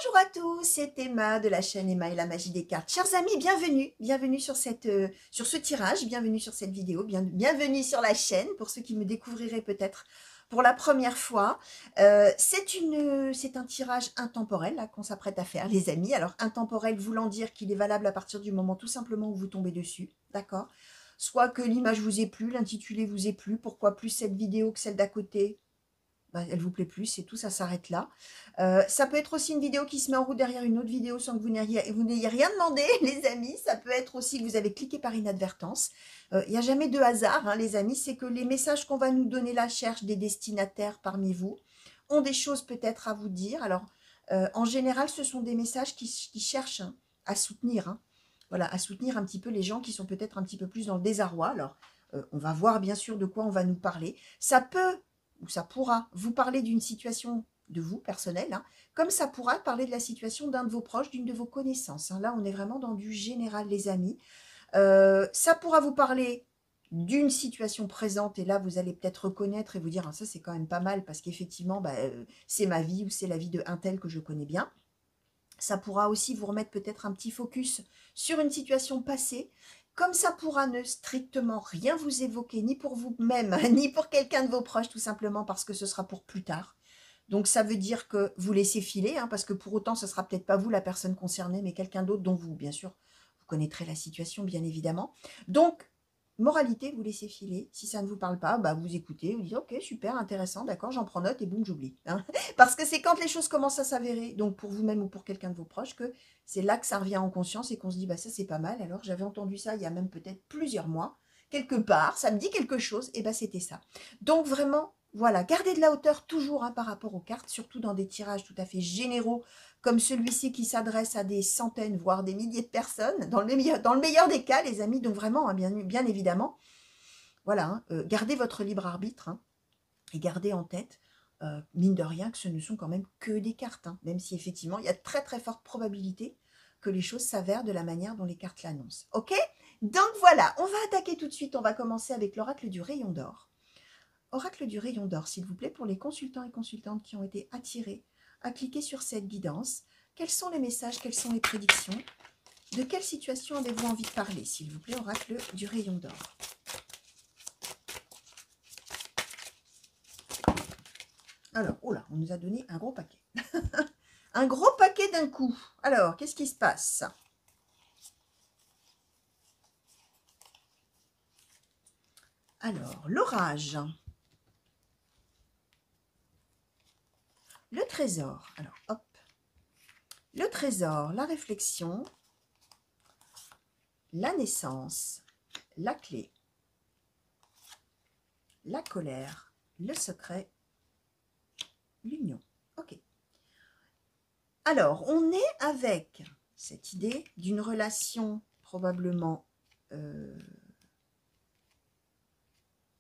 Bonjour à tous, c'est Emma de la chaîne Emma et la magie des cartes. Chers amis, bienvenue sur sur ce tirage, bienvenue sur cette vidéo, bienvenue sur la chaîne pour ceux qui me découvriraient peut-être pour la première fois. C'est un tirage intemporel qu'on s'apprête à faire, les amis. Alors intemporel voulant dire qu'il est valable à partir du moment tout simplement où vous tombez dessus, d'accord? Soit que l'image vous ait plu, l'intitulé vous ait plu, pourquoi plus cette vidéo que celle d'à côté? Bah, elle vous plaît plus, c'est tout, ça s'arrête là. Ça peut être aussi une vidéo qui se met en route derrière une autre vidéo sans que vous n'ayez rien demandé, les amis. Ça peut être aussi que vous avez cliqué par inadvertance. Il n'y a jamais de hasard, hein, les amis. C'est que les messages qu'on va nous donner là cherchent des destinataires parmi vous, ont des choses peut-être à vous dire. Alors, en général, ce sont des messages qui cherchent à soutenir, hein. Voilà, à soutenir un petit peu les gens qui sont peut-être un petit peu plus dans le désarroi. Alors, on va voir bien sûr de quoi on va nous parler. Ça peut ou ça pourra vous parler d'une situation de vous, personnelle, hein, comme ça pourra parler de la situation d'un de vos proches, d'une de vos connaissances. Hein. Là, on est vraiment dans du général, les amis. Ça pourra vous parler d'une situation présente, et là, vous allez peut-être reconnaître et vous dire, ah, ça, c'est quand même pas mal, parce qu'effectivement, c'est ma vie ou c'est la vie de un tel que je connais bien. Ça pourra aussi vous remettre peut-être un petit focus sur une situation passée. Comme ça pourra ne strictement rien vous évoquer, ni pour vous-même, ni pour quelqu'un de vos proches, tout simplement parce que ce sera pour plus tard. Donc ça veut dire que vous laissez filer, hein, parce que pour autant, ce ne sera peut-être pas vous la personne concernée, mais quelqu'un d'autre dont vous, bien sûr, vous connaîtrez la situation, bien évidemment. Donc, moralité, vous laissez filer. Si ça ne vous parle pas, bah, vous écoutez, vous dites ok, super, intéressant, d'accord, j'en prends note et boum, j'oublie. Hein. Parce que c'est quand les choses commencent à s'avérer, donc pour vous-même ou pour quelqu'un de vos proches, que c'est là que ça revient en conscience et qu'on se dit bah ça c'est pas mal. Alors j'avais entendu ça il y a même peut-être plusieurs mois, quelque part, ça me dit quelque chose, et bah c'était ça. Donc vraiment, voilà, gardez de la hauteur toujours hein, par rapport aux cartes, surtout dans des tirages tout à fait généraux comme celui-ci qui s'adresse à des centaines, voire des milliers de personnes, dans le meilleur des cas, les amis, donc vraiment, hein, bien évidemment, voilà, hein, gardez votre libre arbitre, hein, et gardez en tête, mine de rien, que ce ne sont quand même que des cartes, hein, même si effectivement, il y a de très très fortes probabilités que les choses s'avèrent de la manière dont les cartes l'annoncent. Ok? Donc voilà, on va attaquer tout de suite, on va commencer avec l'oracle du rayon d'or. Oracle du rayon d'or, s'il vous plaît, pour les consultants et consultantes qui ont été attirés à cliquer sur cette guidance. Quels sont les messages, quelles sont les prédictions? De quelle situation avez-vous envie de parler, s'il vous plaît, oracle du rayon d'or? Alors, oh là, on nous a donné un gros paquet. Un gros paquet d'un coup. Alors, qu'est-ce qui se passe? Alors, l'orage. Le trésor. Alors, hop. Le trésor, la réflexion, la naissance, la clé, la colère, le secret, l'union. Ok. Alors, on est avec cette idée d'une relation probablement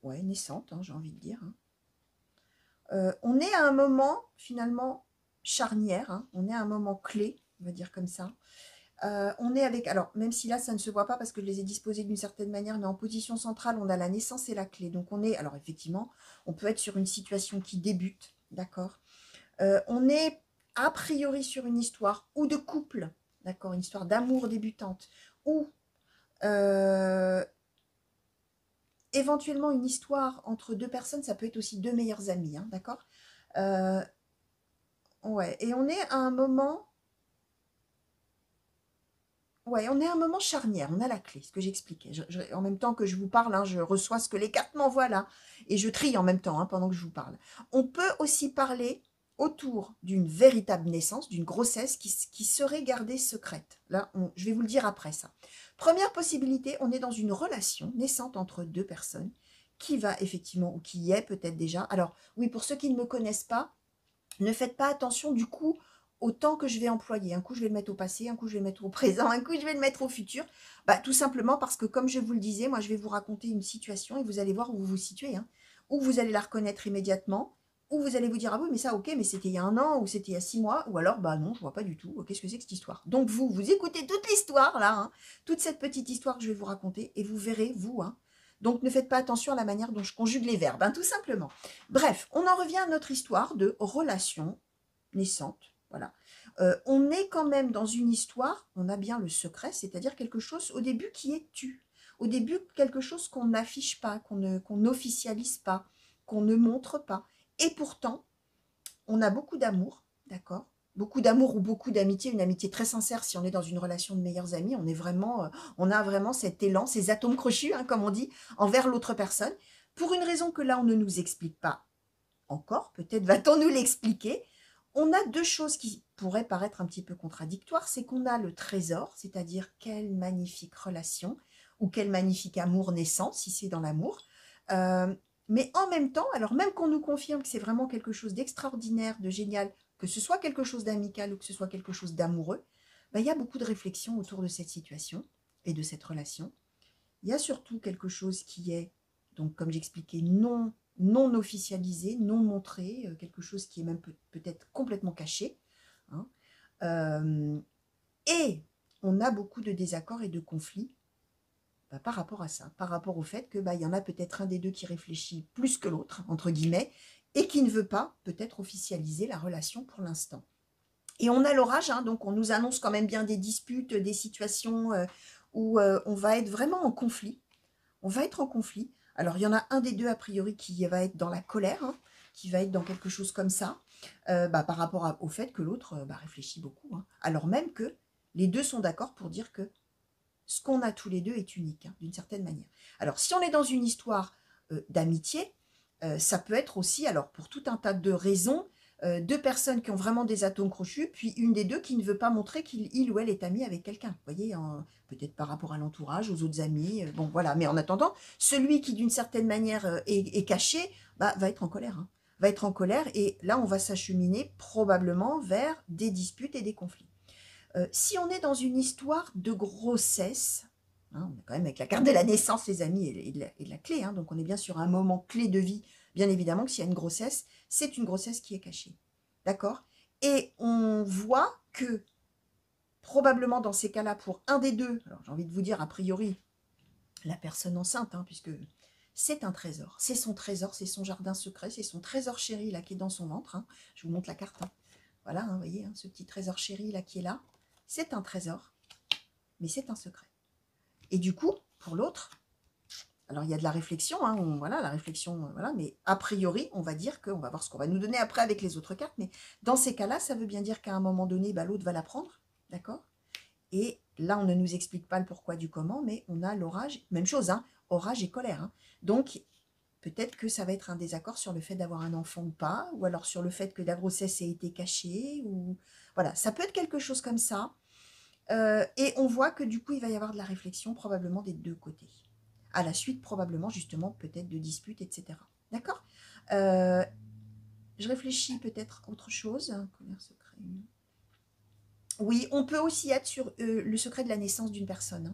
naissante, hein, j'ai envie de dire. Hein. On est à un moment, finalement, charnière. Hein. On est à un moment clé, on va dire comme ça. On est avec, alors même si là ça ne se voit pas parce que je les ai disposés d'une certaine manière, mais en position centrale on a la naissance et la clé, donc on est, alors effectivement on peut être sur une situation qui débute, d'accord, on est a priori sur une histoire ou de couple, d'accord, une histoire d'amour débutante, ou éventuellement une histoire entre deux personnes, ça peut être aussi deux meilleurs amis, hein, d'accord, ouais, et on est à un moment. Ouais, on est à un moment charnière, on a la clé, ce que j'expliquais. En même temps que je vous parle, hein, je reçois ce que les cartes m'envoient là, et je trie en même temps hein, pendant que je vous parle. On peut aussi parler autour d'une véritable naissance, d'une grossesse qui serait gardée secrète. Là, je vais vous le dire après ça. Première possibilité, on est dans une relation naissante entre deux personnes qui va effectivement, ou qui y est peut-être déjà. Alors oui, pour ceux qui ne me connaissent pas, ne faites pas attention du coup au temps que je vais employer. Un coup, je vais le mettre au passé, un coup, je vais le mettre au présent, un coup, je vais le mettre au futur. Bah, tout simplement parce que, comme je vous le disais, moi, je vais vous raconter une situation et vous allez voir où vous vous situez. Hein. Ou vous allez la reconnaître immédiatement, ou vous allez vous dire, ah oui, mais ça, ok, mais c'était il y a 1 an, ou c'était il y a 6 mois, ou alors, bah non, je vois pas du tout. Qu'est-ce que c'est que cette histoire? Donc, vous écoutez toute l'histoire, là, hein, toute cette petite histoire que je vais vous raconter, et vous verrez, vous, hein. Donc, ne faites pas attention à la manière dont je conjugue les verbes, hein, tout simplement. Bref, on en revient à notre histoire de relation naissante. Voilà. On est quand même dans une histoire, on a bien le secret, c'est-à-dire quelque chose au début qui est tu. Au début, quelque chose qu'on n'affiche pas, qu'on n'officialise pas, qu'on ne montre pas. Et pourtant, on a beaucoup d'amour, d'accord? Beaucoup d'amour ou beaucoup d'amitié, une amitié très sincère. Si on est dans une relation de meilleurs amis, on est vraiment, on a vraiment cet élan, ces atomes crochus, hein, comme on dit, envers l'autre personne. Pour une raison que là, on ne nous explique pas encore, peut-être va-t-on nous l'expliquer. On a deux choses qui pourraient paraître un petit peu contradictoires. C'est qu'on a le trésor, c'est-à-dire quelle magnifique relation ou quel magnifique amour naissant, si c'est dans l'amour. Mais en même temps, alors même qu'on nous confirme que c'est vraiment quelque chose d'extraordinaire, de génial, que ce soit quelque chose d'amical ou que ce soit quelque chose d'amoureux, ben, il y a beaucoup de réflexions autour de cette situation et de cette relation. Il y a surtout quelque chose qui est, donc comme j'expliquais, non officialisé, non montré, quelque chose qui est même peut-être complètement caché. Hein. Et on a beaucoup de désaccords et de conflits par rapport à ça, par rapport au fait que y en a peut-être un des deux qui réfléchit plus que l'autre, entre guillemets, et qui ne veut pas peut-être officialiser la relation pour l'instant. Et on a l'orage, hein, donc on nous annonce quand même bien des disputes, des situations où on va être vraiment en conflit. On va être en conflit. Alors, il y en a un des deux, a priori, qui va être dans la colère, hein, qui va être dans quelque chose comme ça, par rapport au fait que l'autre réfléchit beaucoup. Hein, alors même que les deux sont d'accord pour dire que ce qu'on a tous les deux est unique, hein, d'une certaine manière. Alors, si on est dans une histoire d'amitié, ça peut être aussi, alors pour tout un tas de raisons, deux personnes qui ont vraiment des atomes crochus, puis une des deux qui ne veut pas montrer qu'il ou elle est ami avec quelqu'un. Vous voyez, peut-être par rapport à l'entourage, aux autres amis. Bon, voilà. Mais en attendant, celui qui, d'une certaine manière, est caché, va être en colère. Hein, va être en colère. Et là, on va s'acheminer probablement vers des disputes et des conflits. Si on est dans une histoire de grossesse, hein, on est quand même avec la carte de la naissance, les amis, et de la clé. Hein, donc, on est bien sur un moment clé de vie. Bien évidemment que s'il y a une grossesse, c'est une grossesse qui est cachée. D'accord? Et on voit que, probablement dans ces cas-là, pour un des deux, alors j'ai envie de vous dire, a priori, la personne enceinte, hein, puisque c'est un trésor. C'est son trésor, c'est son jardin secret, c'est son trésor chéri, là, qui est dans son ventre. Hein. Je vous montre la carte. Hein. Voilà, vous voyez, ce petit trésor chéri, là, qui est là. C'est un trésor, mais c'est un secret. Et du coup, pour l'autre, alors, il y a de la réflexion, hein, voilà, la réflexion, voilà, mais a priori, on va dire qu'on va voir ce qu'on va nous donner après avec les autres cartes, mais dans ces cas-là, ça veut bien dire qu'à un moment donné, l'autre va la prendre, d'accord? Et là, on ne nous explique pas le pourquoi du comment, mais on a l'orage, même chose, hein, orage et colère. Hein. Donc, peut-être que ça va être un désaccord sur le fait d'avoir un enfant ou pas, ou alors sur le fait que la grossesse ait été cachée, ou voilà, ça peut être quelque chose comme ça. Et on voit que du coup, il va y avoir de la réflexion probablement des deux côtés. À la suite, probablement, justement, peut-être de disputes, etc. D'accord. Je réfléchis peut-être à autre chose. Colère secret. Oui, on peut aussi être sur le secret de la naissance d'une personne.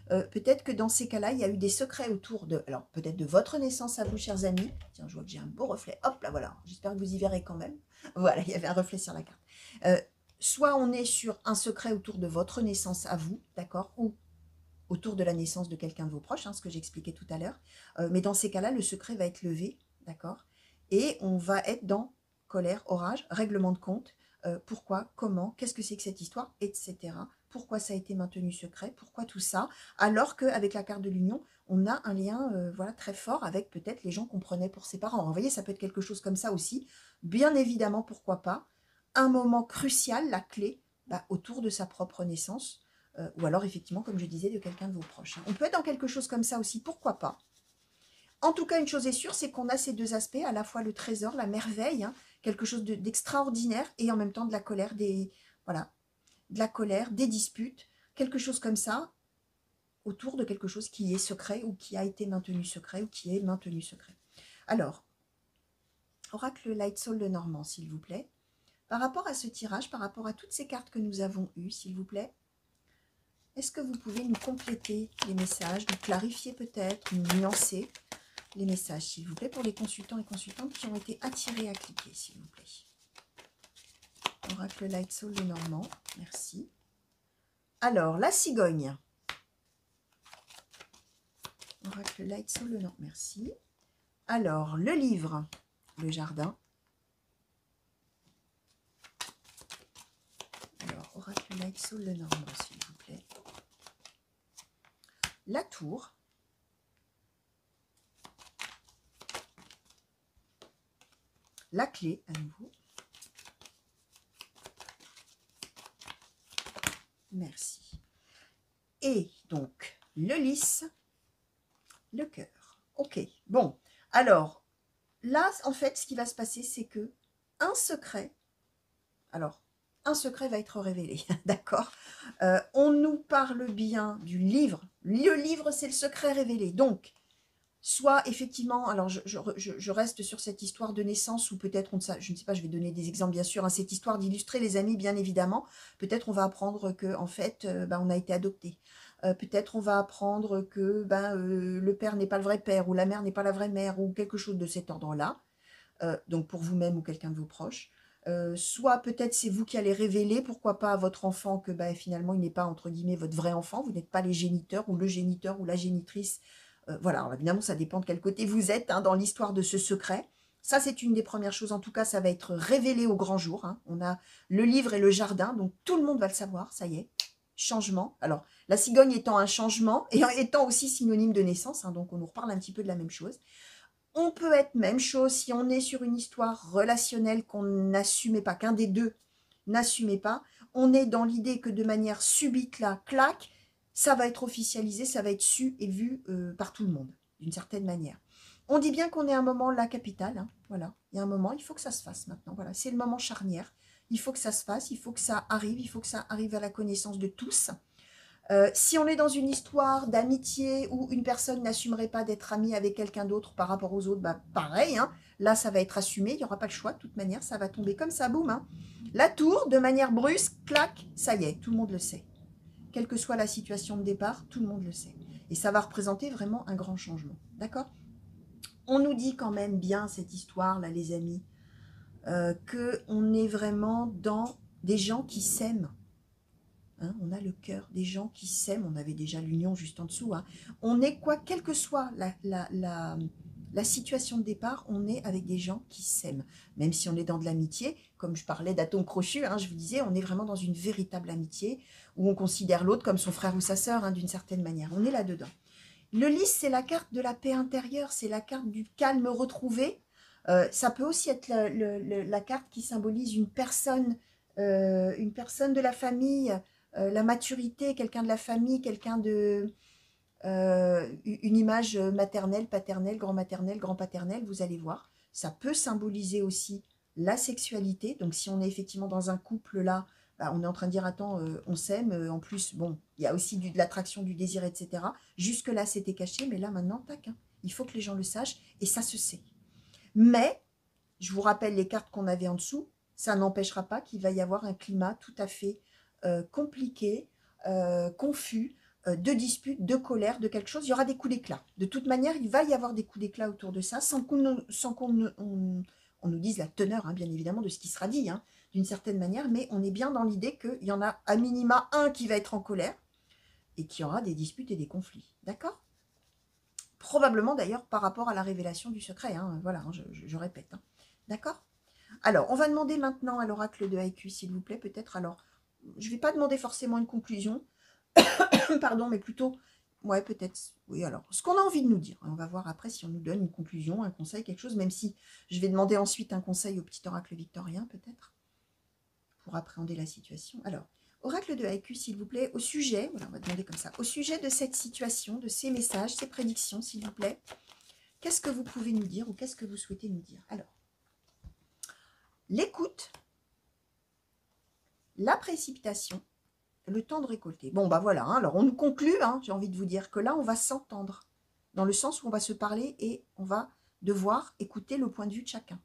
Peut-être que dans ces cas-là, il y a eu des secrets autour de... Alors, peut-être de votre naissance à vous, chers amis. Tiens, je vois que j'ai un beau reflet. Hop, là, voilà. J'espère que vous y verrez quand même. Voilà, il y avait un reflet sur la carte. Soit on est sur un secret autour de votre naissance à vous, d'accord, ou autour de la naissance de quelqu'un de vos proches, hein, ce que j'expliquais tout à l'heure. Mais dans ces cas-là, le secret va être levé, d'accord, et on va être dans colère, orage, règlement de compte, pourquoi, comment, qu'est-ce que c'est que cette histoire, etc. Pourquoi ça a été maintenu secret, pourquoi tout ça, alors qu'avec la carte de l'union, on a un lien voilà, très fort avec peut-être les gens qu'on prenait pour ses parents. Vous voyez, ça peut être quelque chose comme ça aussi. Bien évidemment, pourquoi pas, un moment crucial, la clé, autour de sa propre naissance, ou alors effectivement, comme je disais, de quelqu'un de vos proches. Hein. On peut être dans quelque chose comme ça aussi, pourquoi pas. En tout cas, une chose est sûre, c'est qu'on a ces deux aspects, à la fois le trésor, la merveille, hein, quelque chose d'extraordinaire, et en même temps de la colère, voilà, de la colère, des disputes, quelque chose comme ça, autour de quelque chose qui est secret, ou qui a été maintenu secret, ou qui est maintenu secret. Alors, Oracle Light Soul de Normand, s'il vous plaît. Par rapport à ce tirage, par rapport à toutes ces cartes que nous avons eues, s'il vous plaît, est-ce que vous pouvez nous compléter les messages, nous clarifier peut-être, nous nuancer les messages, s'il vous plaît, pour les consultants et consultantes qui ont été attirés à cliquer, s'il vous plaît. Oracle Light Soul de Normand, merci. Alors, la cigogne. Oracle Light Soul de Normand, merci. Alors, le livre, le jardin. Light Soul le Normand, s'il vous plaît. La Tour. La Clé, à nouveau. Merci. Et donc, le Lys, le Cœur. Ok, bon. Alors, là, en fait, ce qui va se passer, c'est que un secret, alors, un secret va être révélé, d'accord. On nous parle bien du livre. Le livre, c'est le secret révélé. Donc, soit effectivement, alors je reste sur cette histoire de naissance ou peut-être, je ne sais pas, je vais donner des exemples bien sûr, hein, cette histoire d'illustrer les amis bien évidemment, peut-être on va apprendre que en fait on a été adopté, peut-être on va apprendre que le père n'est pas le vrai père ou la mère n'est pas la vraie mère ou quelque chose de cet ordre-là, donc pour vous-même ou quelqu'un de vos proches. Soit peut-être c'est vous qui allez révéler, pourquoi pas à votre enfant que finalement il n'est pas entre guillemets votre vrai enfant, vous n'êtes pas les géniteurs ou le géniteur ou la génitrice. Voilà, alors évidemment, ça dépend de quel côté vous êtes dans l'histoire de ce secret. Ça, c'est une des premières choses. En tout cas, ça va être révélé au grand jour. Hein. On a le livre et le jardin, donc tout le monde va le savoir, ça y est. Changement. Alors, la cigogne étant un changement et étant aussi synonyme de naissance, hein, donc on nous reparle un petit peu de la même chose. On peut être même chose si on est sur une histoire relationnelle qu'on n'assumait pas, qu'un des deux n'assumait pas. On est dans l'idée que de manière subite, là, clac, ça va être officialisé, ça va être su et vu par tout le monde, d'une certaine manière. On dit bien qu'on est à un moment, la capitale, hein, voilà. Il y a un moment, il faut que ça se fasse maintenant, voilà. C'est le moment charnière, il faut que ça se fasse, il faut que ça arrive, il faut que ça arrive à la connaissance de tous. Si on est dans une histoire d'amitié où une personne n'assumerait pas d'être amie avec quelqu'un d'autre par rapport aux autres, pareil, hein, là ça va être assumé, il n'y aura pas le choix, de toute manière, ça va tomber comme ça, boum. Hein. La tour, de manière brusque, clac, ça y est, tout le monde le sait. Quelle que soit la situation de départ, tout le monde le sait. Et ça va représenter vraiment un grand changement, d'accord? On nous dit quand même bien cette histoire, là, les amis, qu'on est vraiment dans des gens qui s'aiment. Hein, on a le cœur des gens qui s'aiment, on avait déjà l'union juste en dessous. Hein. On est quoi, quelle que soit la situation de départ, on est avec des gens qui s'aiment. Même si on est dans de l'amitié, comme je parlais d'atome crochu, hein, je vous disais, on est vraiment dans une véritable amitié où on considère l'autre comme son frère ou sa sœur, hein, d'une certaine manière. On est là-dedans. Le lys, c'est la carte de la paix intérieure, c'est la carte du calme retrouvé. Ça peut aussi être la carte qui symbolise une personne de la famille, la maturité, quelqu'un de la famille, quelqu'un de... une image maternelle, paternelle, grand-maternelle, grand-paternelle, vous allez voir. Ça peut symboliser aussi la sexualité. Donc, si on est effectivement dans un couple là, on est en train de dire, attends, on s'aime. En plus, bon, il y a aussi de l'attraction, du désir, etc. Jusque-là, c'était caché, mais là, maintenant, tac. Hein, il faut que les gens le sachent et ça se sait. Mais, je vous rappelle les cartes qu'on avait en dessous, ça n'empêchera pas qu'il va y avoir un climat tout à fait compliqué, confus, de disputes, de colère, de quelque chose. Il y aura des coups d'éclat. De toute manière, il va y avoir des coups d'éclat autour de ça, sans qu'on nous dise la teneur, hein, bien évidemment, de ce qui sera dit, hein, d'une certaine manière, mais on est bien dans l'idée qu'il y en a à minima un qui va être en colère et qu'il y aura des disputes et des conflits. D'accord ? Probablement d'ailleurs par rapport à la révélation du secret. Hein, voilà, hein, je répète. Hein. D'accord ? Alors, on va demander maintenant à l'oracle de Haïku, s'il vous plaît, peut-être. Alors, je ne vais pas demander forcément une conclusion, pardon, mais plutôt, ouais, peut-être, oui, alors, ce qu'on a envie de nous dire. On va voir après si on nous donne une conclusion, un conseil, quelque chose, même si je vais demander ensuite un conseil au petit oracle victorien, peut-être, pour appréhender la situation. Alors, oracle de Haïku, s'il vous plaît, au sujet, voilà, on va demander comme ça, au sujet de cette situation, de ces messages, ces prédictions, s'il vous plaît, qu'est-ce que vous pouvez nous dire ou qu'est-ce que vous souhaitez nous dire? Alors, l'écoute, la précipitation, le temps de récolter. Bon, voilà, hein, alors on nous conclut, hein, j'ai envie de vous dire que là, on va s'entendre, dans le sens où on va se parler et on va devoir écouter le point de vue de chacun.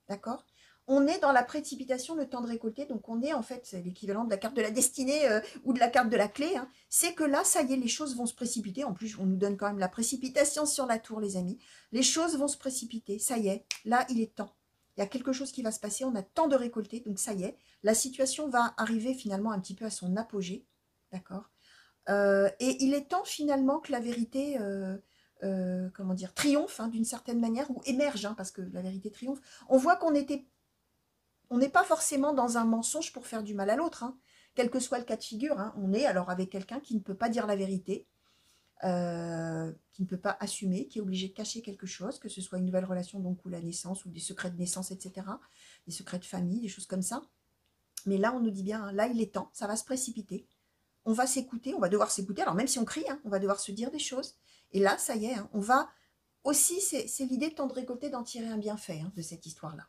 D'accord? On est dans la précipitation, le temps de récolter, donc on est en fait, c'est l'équivalent de la carte de la destinée ou de la carte de la clé, hein. C'est que là, ça y est, les choses vont se précipiter. En plus, on nous donne quand même la précipitation sur la tour, les amis. Les choses vont se précipiter, ça y est, là, il est temps. Il y a quelque chose qui va se passer, on a temps de récolter, donc ça y est, la situation va arriver finalement un petit peu à son apogée, d'accord, et il est temps finalement que la vérité, comment dire, triomphe hein, d'une certaine manière, ou émerge, hein, parce que la vérité triomphe. On voit qu'on n'est pas forcément dans un mensonge pour faire du mal à l'autre, hein. quel que soit le cas de figure, hein, on est alors avec quelqu'un qui ne peut pas dire la vérité, qui ne peut pas assumer, qui est obligé de cacher quelque chose, que ce soit une nouvelle relation donc ou la naissance, ou des secrets de naissance, etc., des secrets de famille, des choses comme ça. Mais là, on nous dit bien, là, il est temps, ça va se précipiter. On va s'écouter, on va devoir s'écouter. Alors, même si on crie, hein, on va devoir se dire des choses. Et là, ça y est, hein, on va aussi, c'est l'idée de tendre récolter, d'en tirer un bienfait hein, de cette histoire-là.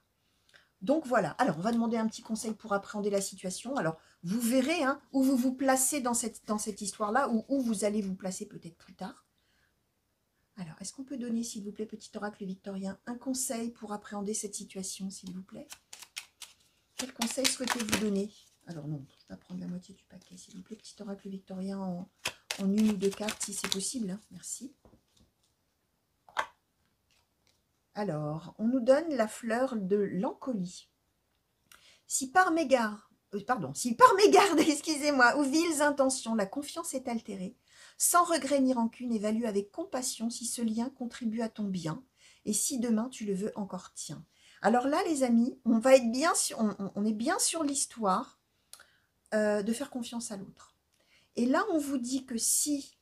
Donc, voilà. Alors, on va demander un petit conseil pour appréhender la situation. Alors, vous verrez hein, où vous vous placez dans cette histoire-là, ou où vous allez vous placer peut-être plus tard. Alors, est-ce qu'on peut donner, s'il vous plaît, petit oracle victorien, un conseil pour appréhender cette situation, s'il vous plaît? Quel conseil souhaitez-vous donner? Alors non, je vais prendre la moitié du paquet, s'il vous plaît. Petit oracle victorien en une ou deux cartes, si c'est possible. Hein. Merci. Alors, on nous donne la fleur de l'encolie. Si par mégarde, excusez-moi, ou viles intentions, la confiance est altérée, sans regret ni rancune, évalue avec compassion si ce lien contribue à ton bien, et si demain tu le veux encore, tiens. Alors là, les amis, on va être bien sur, on est bien sur l'histoire de faire confiance à l'autre. Et là, on vous dit que si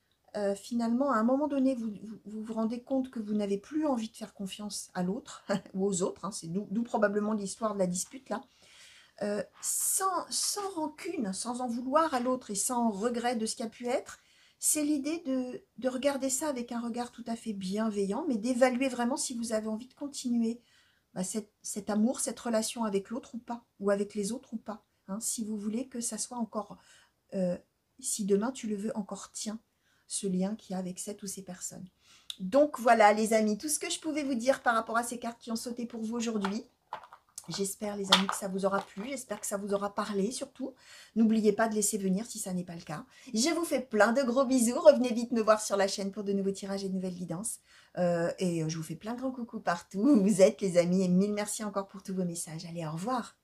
finalement, à un moment donné, vous rendez compte que vous n'avez plus envie de faire confiance à l'autre ou aux autres, hein, c'est d'où probablement l'histoire de la dispute là, sans rancune, sans en vouloir à l'autre et sans regret de ce qui a pu être, c'est l'idée de regarder ça avec un regard tout à fait bienveillant, mais d'évaluer vraiment si vous avez envie de continuer cet amour, cette relation avec l'autre ou pas, ou avec les autres ou pas. Hein, si vous voulez que ça soit encore, si demain tu le veux encore, tiens, ce lien qu'il y a avec cette ou ces personnes. Donc voilà les amis, tout ce que je pouvais vous dire par rapport à ces cartes qui ont sauté pour vous aujourd'hui. J'espère les amis que ça vous aura plu, j'espère que ça vous aura parlé surtout. N'oubliez pas de laisser venir si ça n'est pas le cas. Je vous fais plein de gros bisous, revenez vite me voir sur la chaîne pour de nouveaux tirages et de nouvelles guidances. Et je vous fais plein de gros coucou partout où vous êtes les amis et mille merci encore pour tous vos messages. Allez, au revoir.